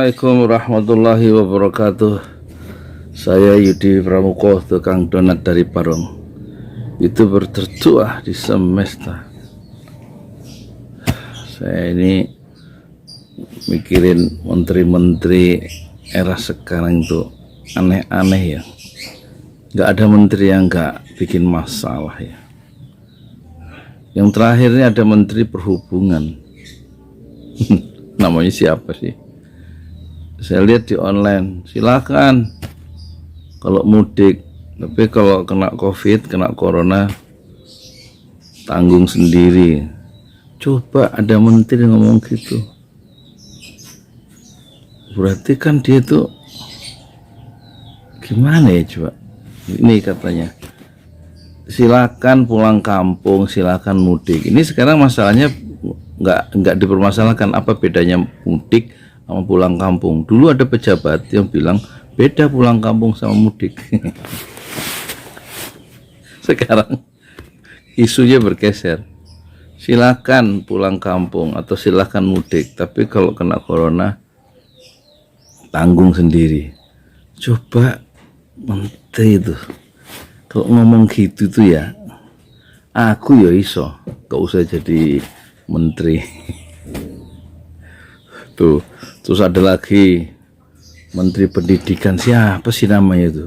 Assalamualaikum warahmatullahi wabarakatuh. Saya Yudi Pramuko, tukang donat dari Parung. Itu bertertua di semesta. Saya ini mikirin menteri-menteri era sekarang itu aneh-aneh ya. Gak ada menteri yang gak bikin masalah ya. Yang terakhirnya ada menteri perhubungan. Namanya siapa sih? Saya lihat di online, silakan kalau mudik, tapi kalau kena covid, kena corona, tanggung sendiri. Coba ada menteri ngomong gitu, berarti kan dia tuh gimana ya coba. Ini katanya silakan pulang kampung, silakan mudik. Ini sekarang masalahnya nggak dipermasalahkan apa bedanya mudik sama pulang kampung. Dulu ada pejabat yang bilang beda pulang kampung sama mudik. Sekarang isunya bergeser, silakan pulang kampung atau silakan mudik, tapi kalau kena corona tanggung sendiri. Coba menteri itu kalau ngomong gitu tuh ya, aku ya iso gak usah jadi menteri. Tuh, terus ada lagi menteri pendidikan, siapa sih namanya itu?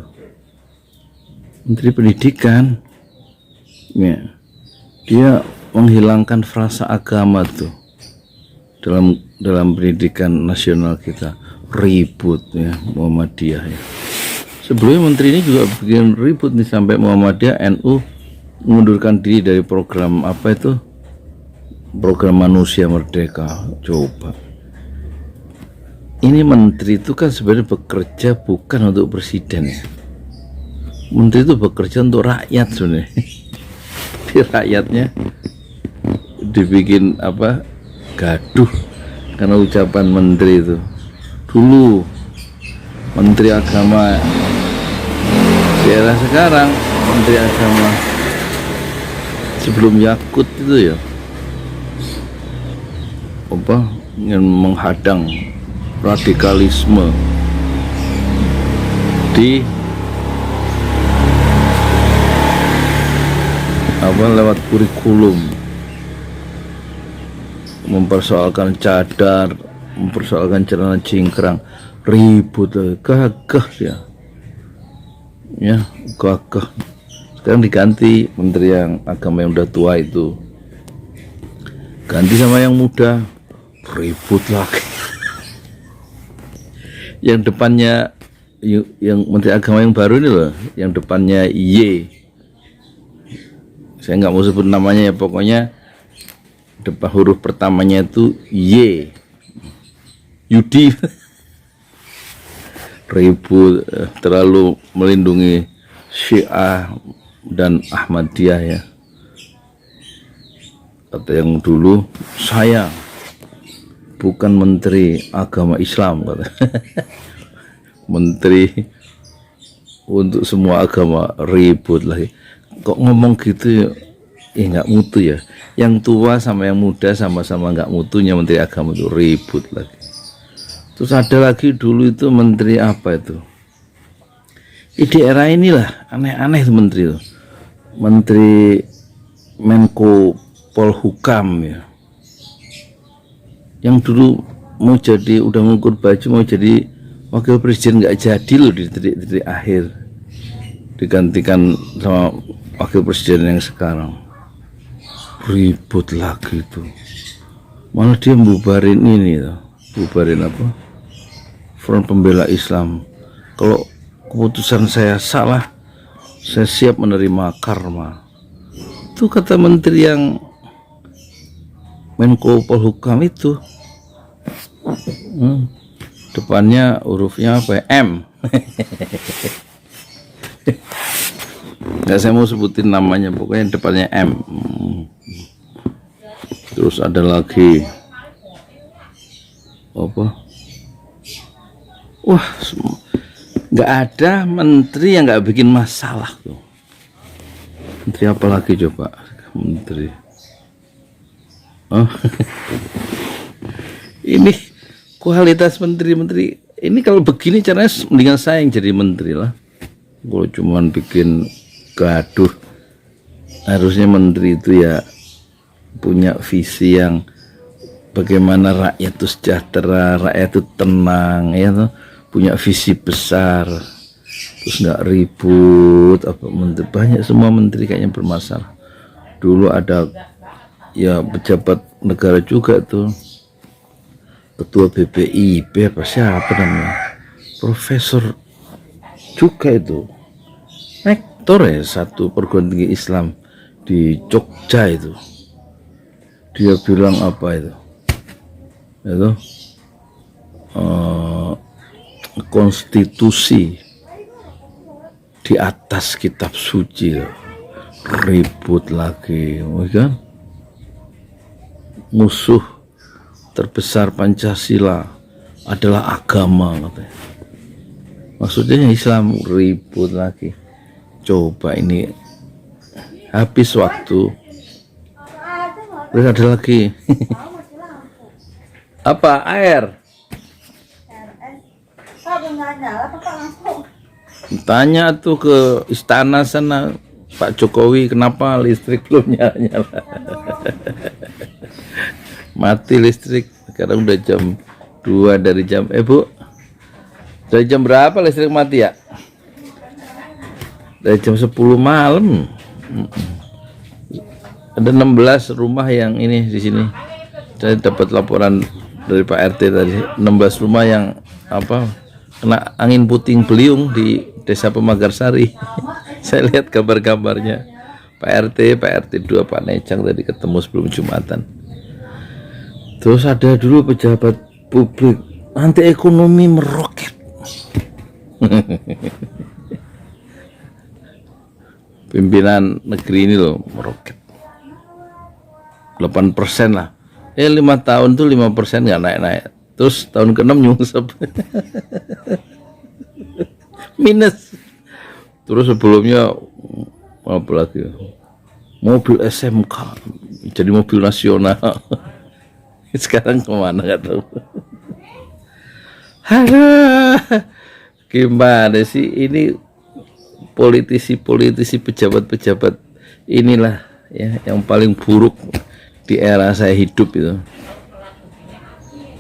Menteri pendidikan ya, dia menghilangkan frasa agama tuh dalam pendidikan nasional kita. Ribut ya Muhammadiyah ya. Sebelumnya menteri ini juga bikin ribut nih, sampai Muhammadiyah NU mengundurkan diri dari program apa itu, program Manusia Merdeka. Coba, ini menteri itu kan sebenarnya bekerja bukan untuk presiden ya. Menteri itu bekerja untuk rakyat sebenarnya. Di rakyatnya dibikin apa, gaduh karena ucapan menteri itu. Dulu menteri agama di era sekarang, menteri agama sebelum Yakut itu ya apa, yang menghadang radikalisme di apa, lewat kurikulum, mempersoalkan cadar, mempersoalkan celana cingkrang, ribut, gagah ya gagah. Sekarang diganti menteri yang agama yang udah tua itu, ganti sama yang muda, ribut lagi. Yang depannya, yang menteri agama yang baru ini loh, yang depannya Y, saya nggak mau sebut namanya ya, pokoknya depan huruf pertamanya itu Y, Yudi. Ribut, terlalu melindungi Syiah dan Ahmadiyah ya. Kata yang dulu, saya bukan menteri agama Islam, kata. Menteri untuk semua agama, ribut lagi. Kok ngomong gitu ya, nggak mutu ya. Yang tua sama yang muda sama-sama nggak mutunya menteri agama itu, ribut lagi. Terus ada lagi dulu itu menteri apa itu, di era inilah aneh-aneh itu menteri itu, menteri Menko Polhukam ya, yang dulu mau jadi, udah mengukur baju mau jadi wakil presiden, nggak jadi loh di titik akhir, digantikan sama wakil presiden yang sekarang. Ribut lagi tuh, malah dia bubarin ini tuh, bubarin apa, Front Pembela Islam. Kalau keputusan saya salah, saya siap menerima karma. Itu kata menteri yang Menko Polhukam itu. Depannya hurufnya apa ya? M. Nggak, saya mau sebutin namanya, pokoknya depannya M. Terus ada lagi apa? Wah, nggak ada menteri yang nggak bikin masalah tuh. Menteri apa lagi coba? Menteri, oh. Ini kualitas menteri-menteri ini kalau begini caranya mendingan saya yang jadi menteri lah. Kalau cuman bikin gaduh, harusnya menteri itu ya punya visi yang bagaimana rakyat itu sejahtera, rakyat itu tenang, ya tuh, punya visi besar, terus nggak ribut. Apa menteri banyak, semua menteri kayaknya bermasalah. Dulu ada ya pejabat negara juga tuh, ketua BPIP apa siapa namanya, profesor juga itu, rektor ya satu perguruan tinggi Islam di Jogja itu. Dia bilang apa itu konstitusi di atas kitab suci loh. Ribut lagi, kan? Musuh terbesar Pancasila adalah agama, katanya. Maksudnya Islam, ribut lagi. Coba ini habis waktu. Terus ada lagi. Apa? Air? Tanya tuh ke istana sana, Pak Jokowi, kenapa listrik belum nyala-nyala? Mati listrik. Sekarang udah jam 2 dari jam Bu, dari jam berapa listrik mati ya? Dari jam 10 malam. Ada 16 rumah yang ini di sini. Saya dapat laporan dari Pak RT tadi, 16 rumah yang apa kena angin puting beliung di Desa Pemagarsari. Saya lihat gambar-gambarnya. Pak RT 2 Pak Necang tadi ketemu sebelum Jumatan. Terus ada dulu pejabat publik, nanti ekonomi meroket. Pimpinan negeri ini loh meroket 8% lah. 5 tahun tuh 5% nggak naik-naik. Terus tahun ke-6 nyungsep. Minus. Terus sebelumnya apa lagi? Mobil SMK jadi mobil nasional. Sekarang kemana nggak tahu. Aduh, gimana sih ini politisi pejabat-pejabat inilah ya yang paling buruk di era saya hidup itu.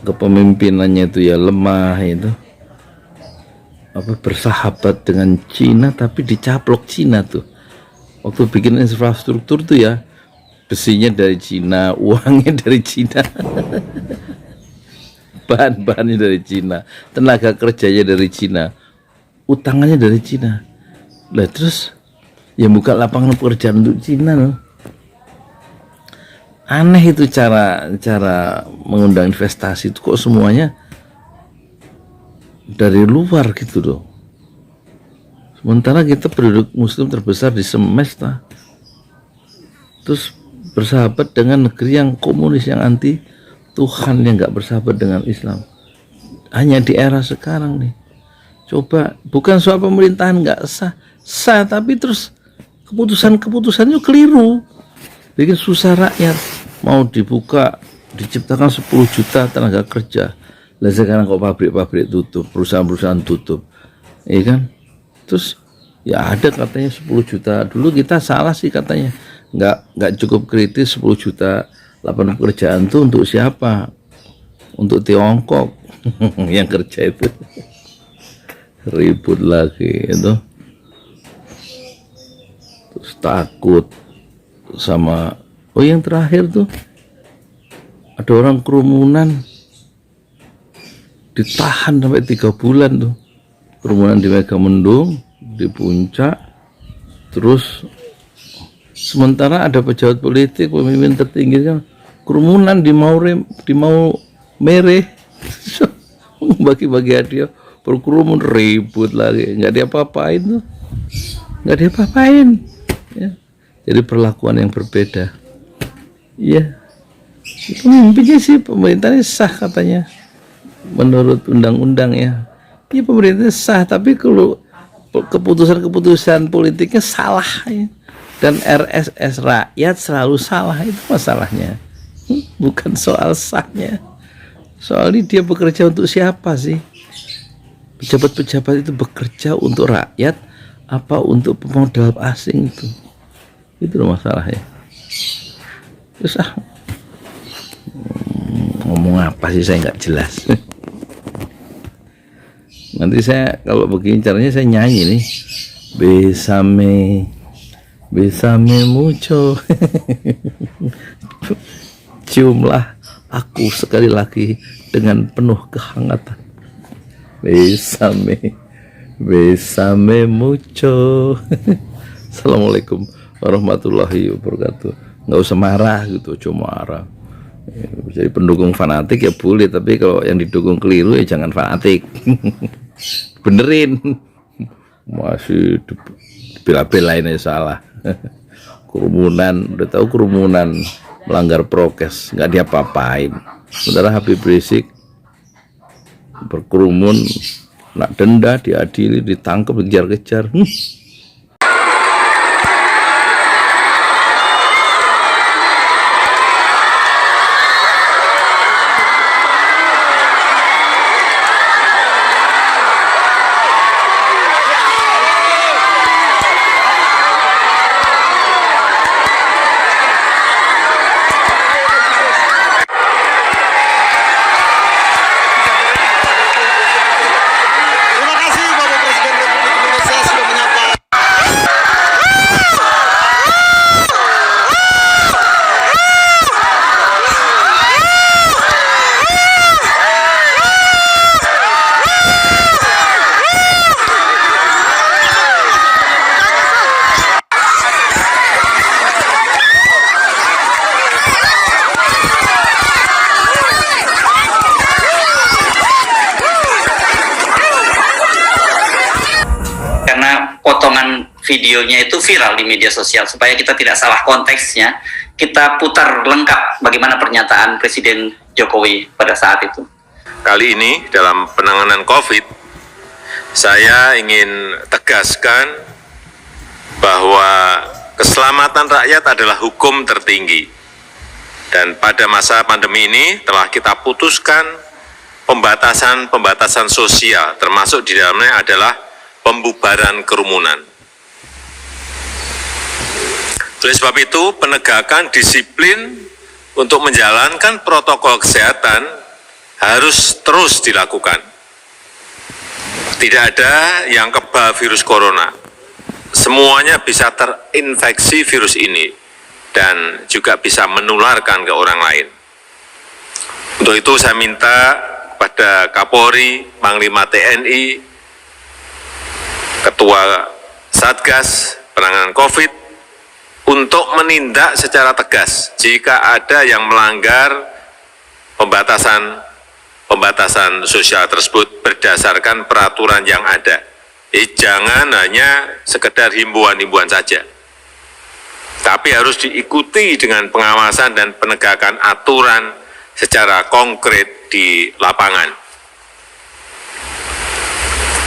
Kepemimpinannya itu ya lemah itu. Apa bersahabat dengan Cina tapi dicaplok Cina tuh. Waktu bikin infrastruktur tuh ya besinya dari Cina, uangnya dari Cina. Bahan-bahannya dari Cina, tenaga kerjanya dari Cina, utangannya dari Cina. Lah terus ya buka lapangan pekerjaan untuk Cina loh. Aneh itu cara mengundang investasi itu kok semuanya dari luar gitu loh. Sementara kita penduduk muslim terbesar di semesta. Terus bersahabat dengan negeri yang komunis, yang anti Tuhan, yang nggak bersahabat dengan Islam. Hanya di era sekarang nih. Coba, bukan soal pemerintahan nggak sah, tapi terus keputusannya keliru. Bikin susah rakyat. Mau dibuka, diciptakan 10 juta tenaga kerja. Lah sekarang kok pabrik-pabrik tutup, perusahaan-perusahaan tutup. Iya kan? Terus ya ada katanya 10 juta. Dulu kita salah sih katanya. Nggak cukup kritis 10 juta lapangan pekerjaan itu untuk siapa? Untuk Tiongkok yang kerja itu. Ribut lagi itu. Terus takut sama yang terakhir tuh ada orang kerumunan ditahan sampai 3 bulan tuh, kerumunan di Megamendung, di Puncak. Terus sementara ada pejabat politik, pemimpin tertinggi kan kerumunan di Maumere bagi-bagi hadiah, berkerumun, ribut lagi, nggak diapa-apain tuh, nggak diapa-apain ya. Jadi perlakuan yang berbeda. Iya, pemimpinnya sih pemerintahnya sah katanya menurut undang-undang ya. Iya pemerintahnya sah, tapi kalau keputusan politiknya salah ya. Dan RSS rakyat selalu salah, itu masalahnya. Bukan soal sahnya, Soalnya dia bekerja untuk siapa sih? Pejabat-pejabat itu bekerja untuk rakyat apa untuk pemodal asing itu? Itu loh masalahnya. Terus ngomong apa sih saya nggak jelas. Nanti saya kalau begini caranya saya nyanyi nih. Besame mucho. Ciumlah aku sekali lagi dengan penuh kehangatan. Besame mucho. Assalamualaikum warahmatullahi wabarakatuh. Nggak usah marah gitu, cuma marah. Jadi pendukung fanatik ya boleh, tapi kalau yang didukung keliru ya jangan fanatik. Benerin. Masih bela-belain aja salah. Kerumunan, udah tahu kerumunan melanggar prokes, nggak diapa-apain. Sementara Habib Rizik berkerumun, nak denda, diadili, ditangkap, dikejar-kejar. Karena potongan videonya itu viral di media sosial, supaya kita tidak salah konteksnya, kita putar lengkap bagaimana pernyataan Presiden Jokowi pada saat itu. Kali ini dalam penanganan COVID, saya ingin tegaskan bahwa keselamatan rakyat adalah hukum tertinggi. Dan pada masa pandemi ini telah kita putuskan pembatasan sosial, termasuk di dalamnya adalah pembubaran kerumunan. Oleh sebab itu, penegakan disiplin untuk menjalankan protokol kesehatan harus terus dilakukan. Tidak ada yang kebal virus corona. Semuanya bisa terinfeksi virus ini dan juga bisa menularkan ke orang lain. Untuk itu saya minta kepada Kapolri, Panglima TNI, Ketua Satgas Penanganan COVID untuk menindak secara tegas jika ada yang melanggar pembatasan sosial tersebut berdasarkan peraturan yang ada. Jangan hanya sekedar himbauan-himbauan saja, tapi harus diikuti dengan pengawasan dan penegakan aturan secara konkret di lapangan.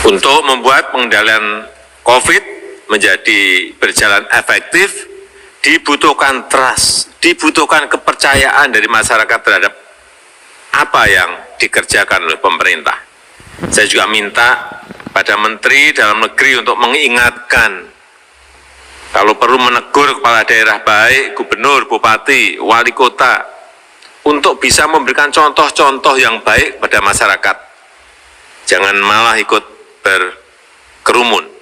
Untuk membuat pengendalian COVID menjadi berjalan efektif, dibutuhkan trust, dibutuhkan kepercayaan dari masyarakat terhadap apa yang dikerjakan oleh pemerintah. Saya juga minta pada Menteri Dalam Negeri untuk mengingatkan, kalau perlu menegur kepala daerah baik, gubernur, bupati, wali kota, untuk bisa memberikan contoh-contoh yang baik pada masyarakat. Jangan malah ikut berkerumun.